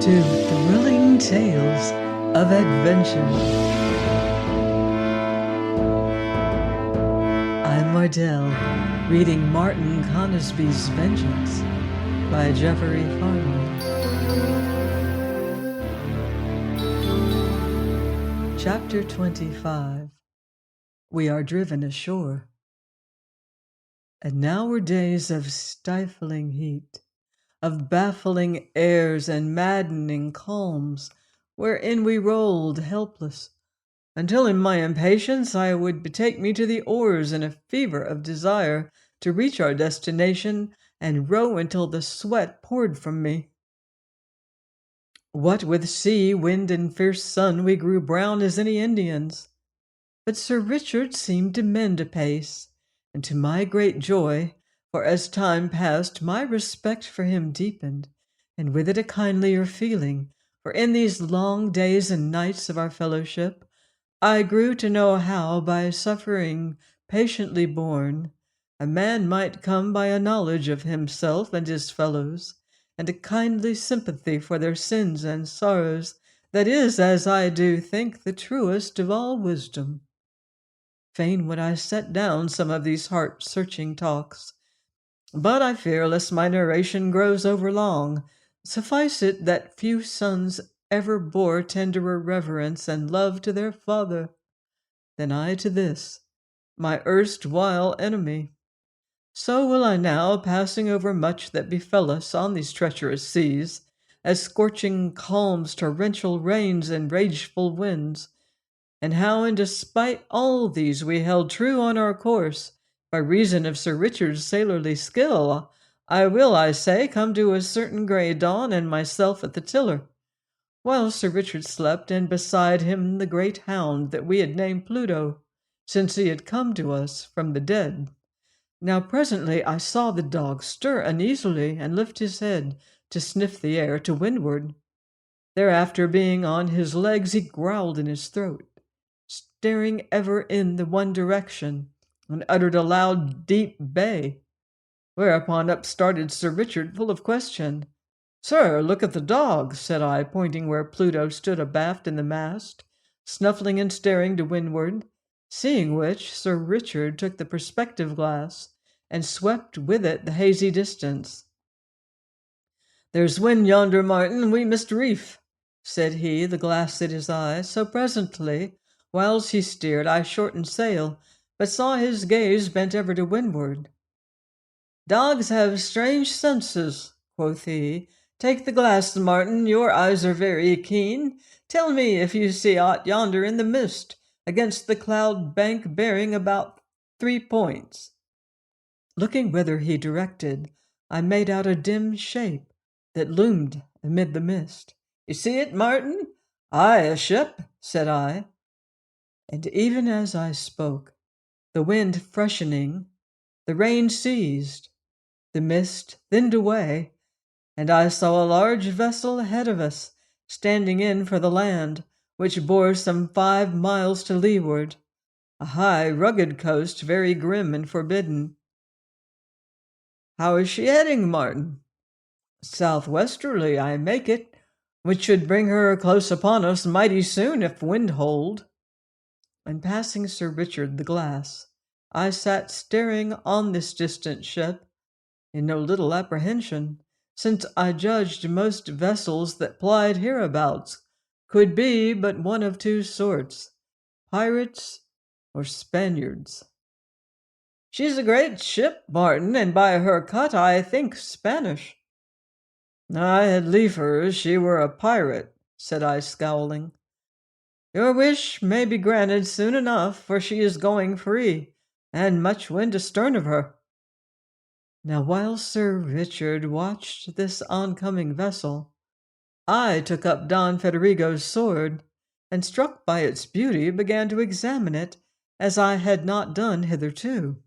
to Thrilling Tales of Adventure. I'm Mardell, reading Martin Conisby's Vengeance by Jeffery Farnol. Chapter 25. We are driven ashore. And now were days of stifling heat, of baffling airs and maddening calms, wherein we rolled helpless, until in my impatience I would betake me to the oars in a fever of desire to reach our destination and row until the sweat poured from me. What with sea, wind, and fierce sun, we grew brown as any Indians. But Sir Richard seemed to mend apace, and to my great joy, for as time passed, my respect for him deepened, and with it a kindlier feeling, for in these long days and nights of our fellowship, I grew to know how, by suffering patiently borne, a man might come by a knowledge of himself and his fellows, and a kindly sympathy for their sins and sorrows, that is, as I do think, the truest of all wisdom. Fain would I set down some of these heart-searching talks, but I fear lest my narration grows overlong. Suffice it that few sons ever bore tenderer reverence and love to their father than I to this, my erstwhile enemy. So will I now, passing over much that befell us on these treacherous seas, as scorching calms, torrential rains, and rageful winds, and how, in despite all these, we held true on our course, by reason of Sir Richard's sailorly skill, I will, I say, come to a certain grey dawn, and myself at the tiller, while Sir Richard slept, and beside him the great hound that we had named Pluto, since he had come to us from the dead. Now presently I saw the dog stir uneasily, and lift his head to sniff the air to windward. Thereafter, being on his legs, he growled in his throat, staring ever in the one direction, and uttered a loud, deep bay. Whereupon up started Sir Richard, full of question. "Sir, look at the dog," said I, pointing where Pluto stood abaft in the mast, snuffling and staring to windward, seeing which Sir Richard took the perspective glass and swept with it the hazy distance. "There's wind yonder, Martin, we must reef," said he, the glass at his eye. So presently, whiles he steered, I shortened sail, but saw his gaze bent ever to windward. "Dogs have strange senses," quoth he. "Take the glass, Martin, your eyes are very keen. Tell me if you see aught yonder in the mist, against the cloud bank bearing about 3 points. Looking whither he directed, I made out a dim shape that loomed amid the mist. "You see it, Martin?" "Aye, a ship," said I. And even as I spoke, the wind freshening, the rain ceased, the mist thinned away, and I saw a large vessel ahead of us, standing in for the land, which bore some 5 miles to leeward, a high, rugged coast, very grim and forbidding. "How is she heading, Martin?" "Southwesterly, I make it, which should bring her close upon us mighty soon if wind hold." And passing Sir Richard the glass, I sat staring on this distant ship, in no little apprehension, since I judged most vessels that plied hereabouts could be but one of 2 sorts, pirates or Spaniards. "She's a great ship, Martin, and by her cut I think Spanish." "I had liefer she were a pirate," said I, scowling. "Your wish may be granted soon enough, for she is going free, and much wind astern of her." Now while Sir Richard watched this oncoming vessel, I took up Don Federigo's sword, and struck by its beauty, began to examine it as I had not done hitherto.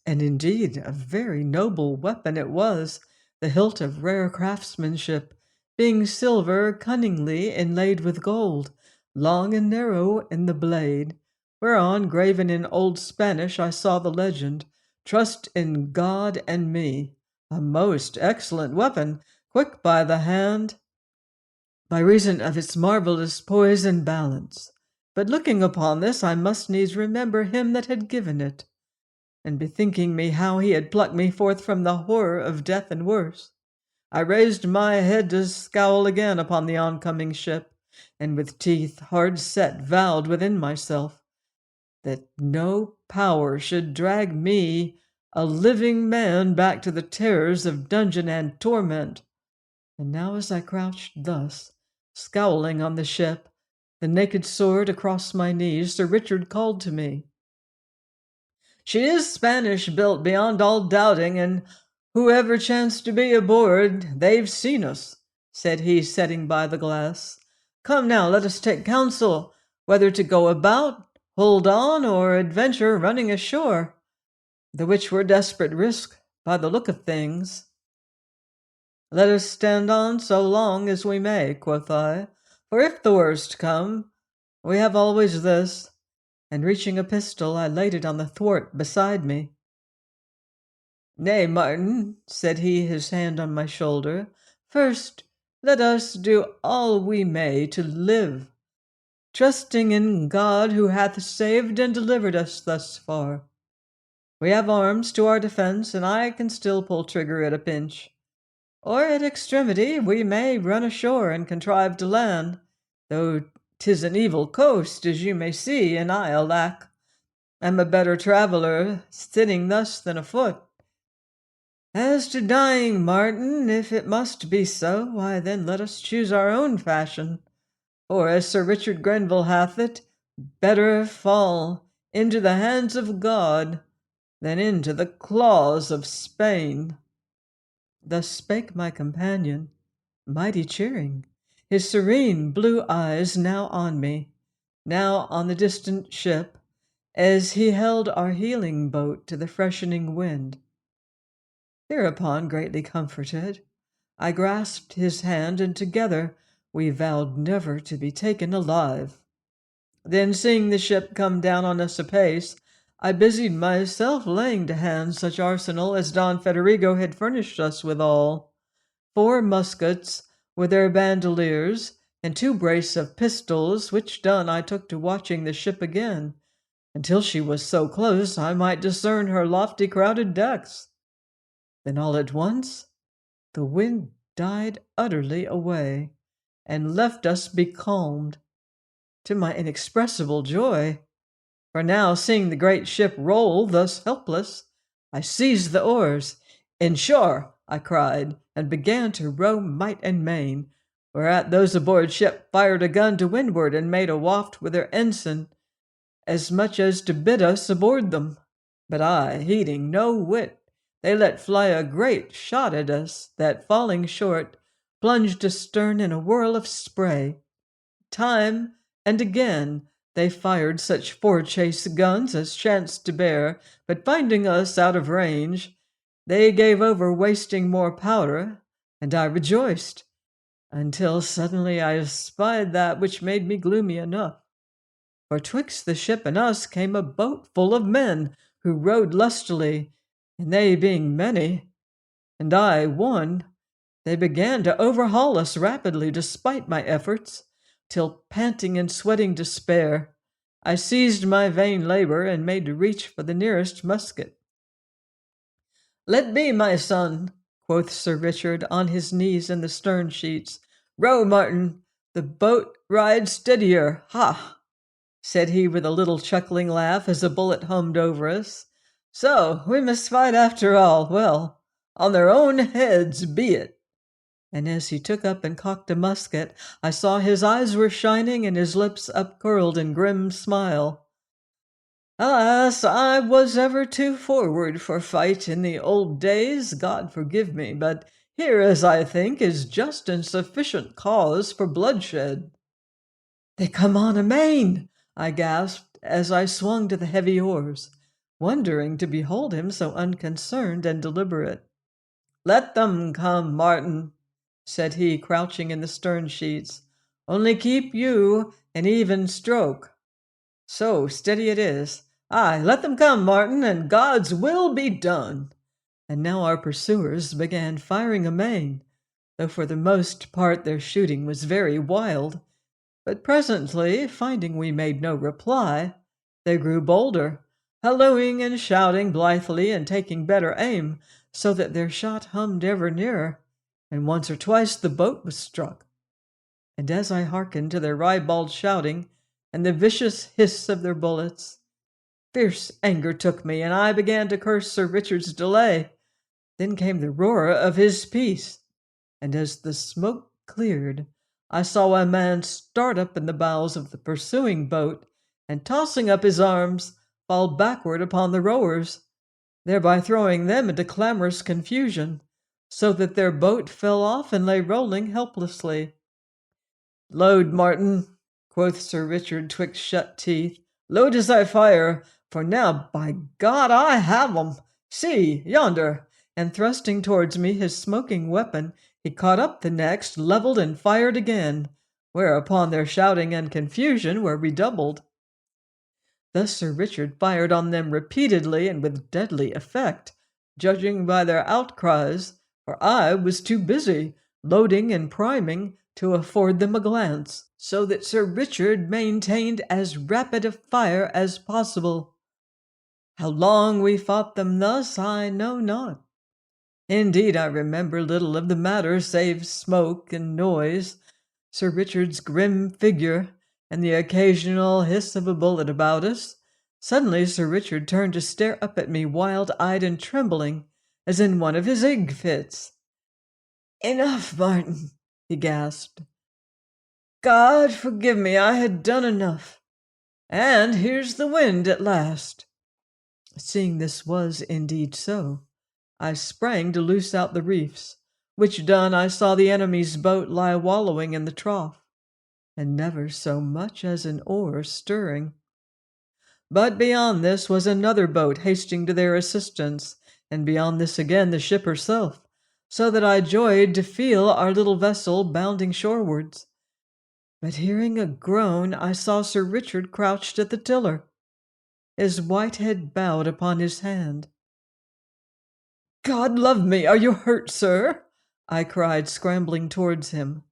And indeed a very noble weapon it was, the hilt of rare craftsmanship, being silver cunningly inlaid with gold, long and narrow in the blade, whereon, graven in old Spanish, I saw the legend, "Trust in God and me," a most excellent weapon, quick by the hand, by reason of its marvellous poise and balance. But looking upon this, I must needs remember him that had given it, and bethinking me how he had plucked me forth from the horror of death and worse, I raised my head to scowl again upon the oncoming ship, and with teeth hard set vowed within myself that no power should drag me, a living man, back to the terrors of dungeon and torment. And now as I crouched thus, scowling on the ship, the naked sword across my knees, Sir Richard called to me. "She is Spanish built beyond all doubting, and whoever chanced to be aboard, they've seen us," said he, setting by the glass. "Come now, let us take counsel, whether to go about, hold on, or adventure running ashore, the which were desperate risk by the look of things." "Let us stand on so long as we may," quoth I, "for if the worst come, we have always this," and reaching a pistol, I laid it on the thwart beside me. "Nay, Martin," said he, his hand on my shoulder, "first let us do all we may to live, trusting in God who hath saved and delivered us thus far. We have arms to our defense, and I can still pull trigger at a pinch. Or at extremity we may run ashore and contrive to land, though 'tis an evil coast, as you may see, and I, alack, am a better traveller sitting thus than afoot. As to dying, Martin, if it must be so, why then let us choose our own fashion. Or, as Sir Richard Grenville hath it, better fall into the hands of God than into the claws of Spain." Thus spake my companion, mighty cheering, his serene blue eyes now on me, now on the distant ship, as he held our heeling boat to the freshening wind. Hereupon, greatly comforted, I grasped his hand, and together we vowed never to be taken alive. Then, seeing the ship come down on us apace, I busied myself laying to hand such arsenal as Don Federigo had furnished us withal: 4 muskets with their bandoliers, and 2 brace of pistols, which done, I took to watching the ship again, until she was so close I might discern her lofty crowded decks. Then all at once the wind died utterly away, and left us becalmed, to my inexpressible joy. For now, seeing the great ship roll thus helpless, I seized the oars. "Inshore!" I cried, and began to row might and main, whereat those aboard ship fired a gun to windward and made a waft with their ensign, as much as to bid us aboard them. But I, heeding no whit, they let fly a great shot at us, that, falling short, plunged astern in a whirl of spray. Time and again they fired such fore-chase guns as chanced to bear, but finding us out of range, they gave over wasting more powder, and I rejoiced, until suddenly I espied that which made me gloomy enough. For 'twixt the ship and us came a boat full of men, who rowed lustily, and they being many, and I one, they began to overhaul us rapidly despite my efforts, till, panting and sweating despair, I seized my vain labor and made to reach for the nearest musket. "Let be, my son," quoth Sir Richard, on his knees in the stern sheets. "Row, Martin, the boat rides steadier. Ha!" said he with a little chuckling laugh as a bullet hummed over us. "So we must fight after all. Well, on their own heads be it." And as he took up and cocked a musket, I saw his eyes were shining and his lips upcurled in grim smile. "Alas, I was ever too forward for fight in the old days, God forgive me, but here, as I think, is just and sufficient cause for bloodshed." "They come on amain!" I gasped as I swung to the heavy oars, wondering to behold him so unconcerned and deliberate. "Let them come, Martin," said he, crouching in the stern sheets. "Only keep you an even stroke. So, steady it is. Aye, let them come, Martin, and God's will be done." And now our pursuers began firing amain. though for the most part their shooting was very wild. But presently, finding we made no reply, they grew bolder, hallooing and shouting blithely and taking better aim, so that their shot hummed ever nearer, and once or twice the boat was struck. And as I hearkened to their ribald shouting and the vicious hiss of their bullets, fierce anger took me, and I began to curse Sir Richard's delay. Then came the roar of his piece, and as the smoke cleared, I saw a man start up in the bows of the pursuing boat, and tossing up his arms, fall backward upon the rowers, thereby throwing them into clamorous confusion, so that their boat fell off and lay rolling helplessly. "Load, Martin," quoth Sir Richard twixt shut teeth. "Load as I fire, for now, by God, I have 'em. See, yonder!" And thrusting towards me his smoking weapon, he caught up the next, levelled, and fired again, whereupon their shouting and confusion were redoubled. Thus Sir Richard fired on them repeatedly and with deadly effect, judging by their outcries, for I was too busy, loading and priming, to afford them a glance, so that Sir Richard maintained as rapid a fire as possible. How long we fought them thus, I know not. Indeed, I remember little of the matter save smoke and noise, Sir Richard's grim figure, and the occasional hiss of a bullet about us. Suddenly Sir Richard turned to stare up at me, wild-eyed and trembling, as in one of his ague fits. "Enough, Martin," he gasped. "God forgive me, I had done enough. And here's the wind at last." Seeing this was indeed so, I sprang to loose out the reefs, which done, I saw the enemy's boat lie wallowing in the trough, and never so much as an oar stirring. But beyond this was another boat hasting to their assistance, and beyond this again the ship herself, so that I joyed to feel our little vessel bounding shorewards. But hearing a groan, I saw Sir Richard crouched at the tiller, his white head bowed upon his hand. "God love me, are you hurt, sir?" I cried, scrambling towards him.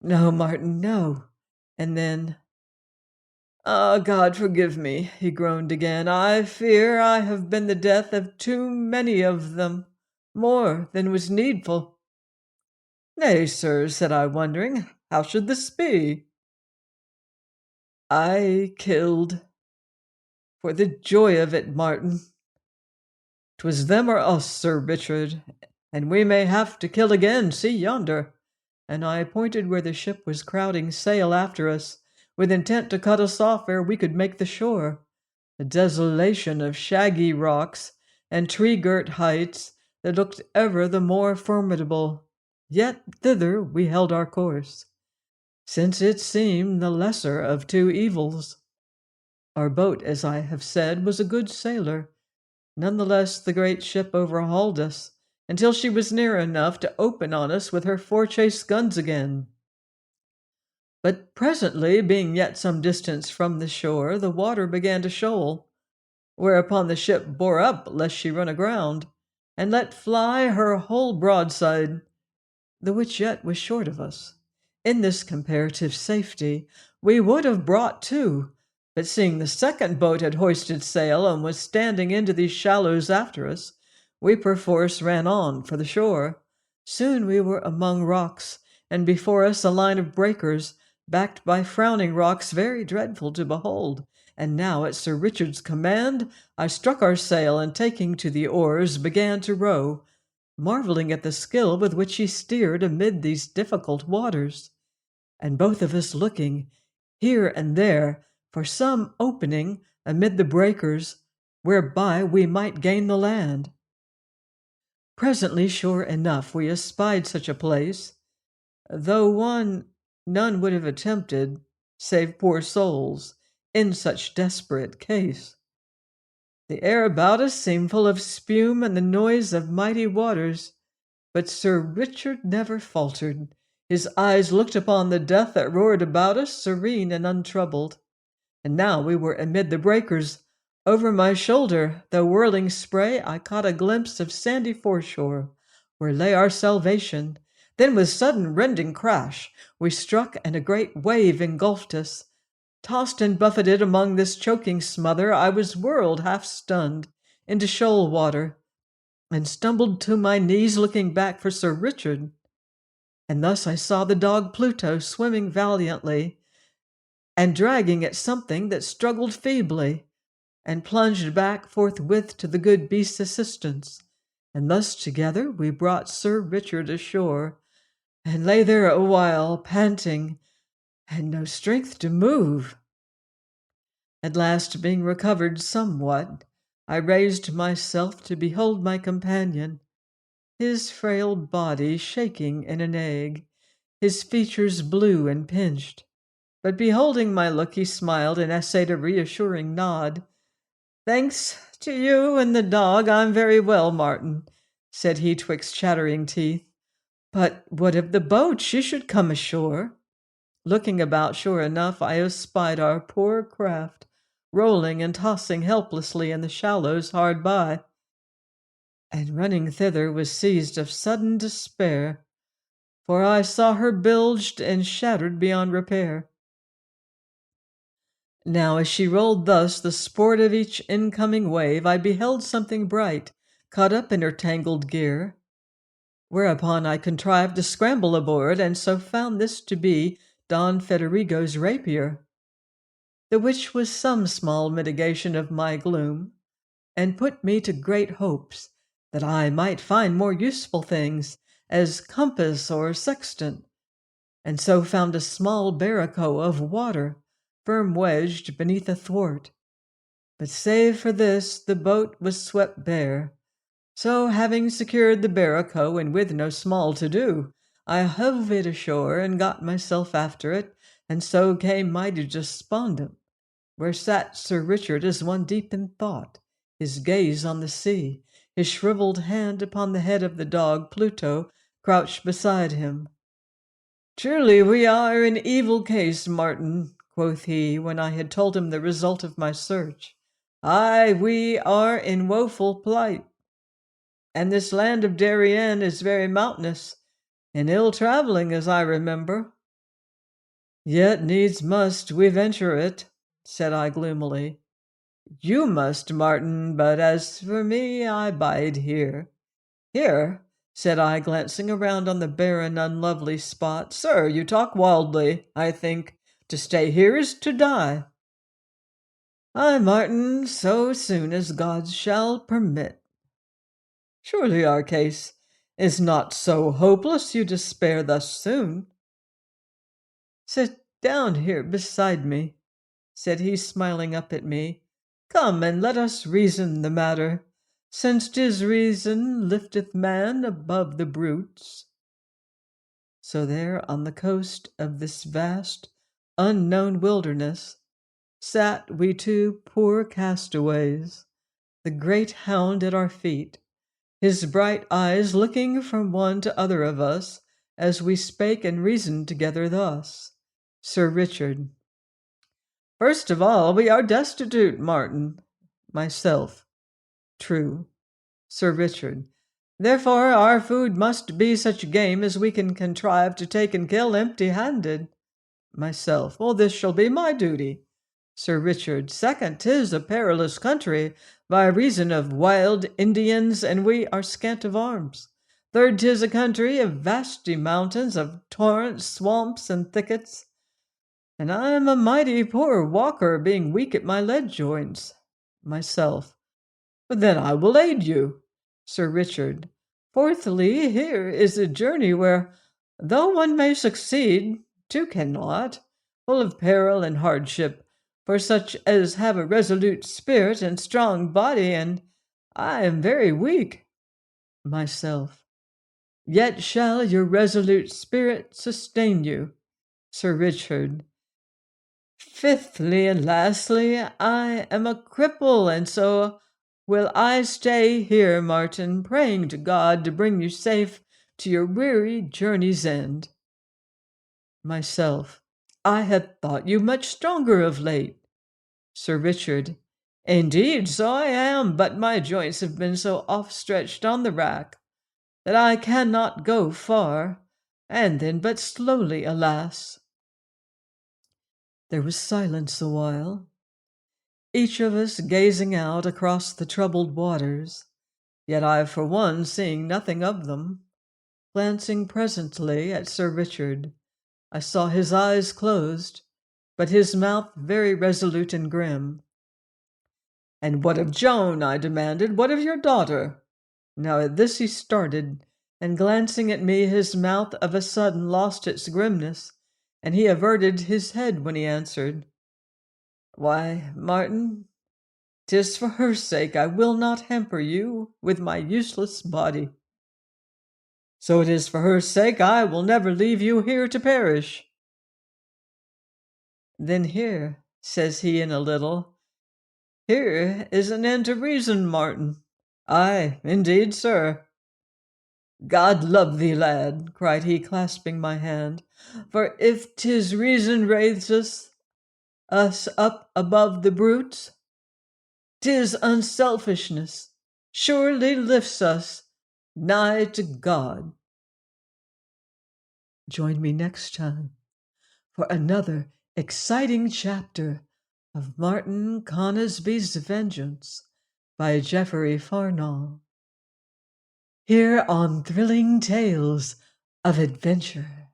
"No, Martin, no." And then, "Ah, God forgive me," he groaned again. "I fear I have been the death of too many of them, more than was needful." "Nay, sir," said I, wondering, "how should this be?" "I killed. For the joy of it, Martin. 'Twas them or us, Sir Richard, and we may have to kill again. See yonder." And I pointed where the ship was crowding sail after us, with intent to cut us off ere we could make the shore. A desolation of shaggy rocks and tree-girt heights that looked ever the more formidable. Yet thither we held our course, since it seemed the lesser of two evils. Our boat, as I have said, was a good sailor. None the less the great ship overhauled us, until she was near enough to open on us with her forechase guns again. But presently, being yet some distance from the shore, the water began to shoal, whereupon the ship bore up lest she run aground, and let fly her whole broadside, the which yet was short of us. In this comparative safety we would have brought to, but seeing the second boat had hoisted sail and was standing into these shallows after us, we perforce ran on for the shore. Soon we were among rocks, and before us a line of breakers, backed by frowning rocks very dreadful to behold. And now at Sir Richard's command I struck our sail, and taking to the oars began to row, marvelling at the skill with which he steered amid these difficult waters, and both of us looking here and there for some opening amid the breakers whereby we might gain the land. Presently, sure enough, we espied such a place, though one none would have attempted, save poor souls, in such desperate case. The air about us seemed full of spume and the noise of mighty waters, but Sir Richard never faltered. His eyes looked upon the death that roared about us, serene and untroubled. And now we were amid the breakers. Over my shoulder, the whirling spray, I caught a glimpse of sandy foreshore, where lay our salvation, Then with sudden rending crash we struck, and a great wave engulfed us. Tossed and buffeted among this choking smother, I was whirled, half stunned, into shoal water, and stumbled to my knees looking back for Sir Richard. And thus I saw the dog Pluto swimming valiantly, and dragging at something that struggled feebly, and plunged back forthwith to the good beast's assistance. And thus together we brought Sir Richard ashore, and lay there a while, panting, and no strength to move. At last, being recovered somewhat, I raised myself to behold my companion, his frail body shaking in an egg, his features blue and pinched. But beholding my look, he smiled and essayed a reassuring nod. "Thanks to you and the dog, I'm very well, Martin," said he twixt chattering teeth. "But what of the boat? She should come ashore." Looking about, sure enough, I espied our poor craft, rolling and tossing helplessly in the shallows hard by, and running thither was seized of sudden despair, for I saw her bilged and shattered beyond repair. Now, as she rolled thus, the sport of each incoming wave, I beheld something bright caught up in her tangled gear, whereupon I contrived to scramble aboard, and so found this to be Don Federigo's rapier, the which was some small mitigation of my gloom, and put me to great hopes that I might find more useful things, as compass or sextant, and so found a small barracoe of water firm wedged beneath a thwart. But save for this, the boat was swept bare. So, having secured the barracoe, and with no small to do, I hove it ashore and got myself after it, and so came mighty despondent, where sat Sir Richard as one deep in thought, his gaze on the sea, his shriveled hand upon the head of the dog Pluto crouched beside him. "Truly we are in evil case, Martin," quoth he, when I had told him the result of my search. "Aye, we are in woeful plight. And this land of Darien is very mountainous, and ill travelling, as I remember." "Yet needs must we venture it," said I gloomily. "You must, Martin, but as for me, I bide here." "Here?" said I, glancing around on the barren, unlovely spot. "Sir, you talk wildly, I think. To stay here is to die." "Aye, Martin, so soon as God shall permit." "Surely our case is not so hopeless you despair thus soon." "Sit down here beside me," said he, smiling up at me. "Come, and let us reason the matter, since 'tis reason lifteth man above the brutes." So there on the coast of this vast, unknown wilderness sat we two poor castaways, the great hound at our feet, his bright eyes looking from one to other of us as we spake and reasoned together thus. Sir Richard: "First of all, we are destitute, Martin." Myself: "True." Sir Richard: "Therefore our food must be such game as we can contrive to take and kill empty-handed." Myself: "Well, this shall be my duty." Sir Richard: "Second, 'tis a perilous country, by reason of wild Indians, and we are scant of arms. Third, 'tis a country of vasty mountains, of torrents, swamps, and thickets, and I am a mighty poor walker, being weak at my leg joints." Myself: "But then I will aid you." Sir Richard: "Fourthly, here is a journey where, though one may succeed, two cannot, full of peril and hardship, for such as have a resolute spirit and strong body, and I am very weak." Myself: "Yet shall your resolute spirit sustain you." Sir Richard: "Fifthly and lastly, I am a cripple, and so will I stay here, Martin, praying to God to bring you safe to your weary journey's end." Myself: "I had thought you much stronger of late." Sir Richard: "Indeed, so I am, but my joints have been so oft stretched on the rack that I cannot go far. and then but slowly, alas. There was silence a while, each of us gazing out across the troubled waters, yet I for one seeing nothing of them. Glancing presently at Sir Richard, I saw his eyes closed, but his mouth very resolute and grim. "And what of Joan?" I demanded. "What of your daughter?" Now at this he started, and glancing at me, his mouth of a sudden lost its grimness, and he averted his head when he answered, "Why, Martin, 'tis for her sake I will not hamper you with my useless body." "So it is for her sake I will never leave you here to perish." "Then here," says he in a little, "here is an end to reason, Martin." "Ay, indeed, sir." "God love thee, lad," cried he, clasping my hand, "for if 'tis reason raises us up above the brutes, 'tis unselfishness surely lifts us nigh to God." Join me next time for another exciting chapter of Martin Conisby's Vengeance by Jeffery Farnol, here on Thrilling Tales of Adventure.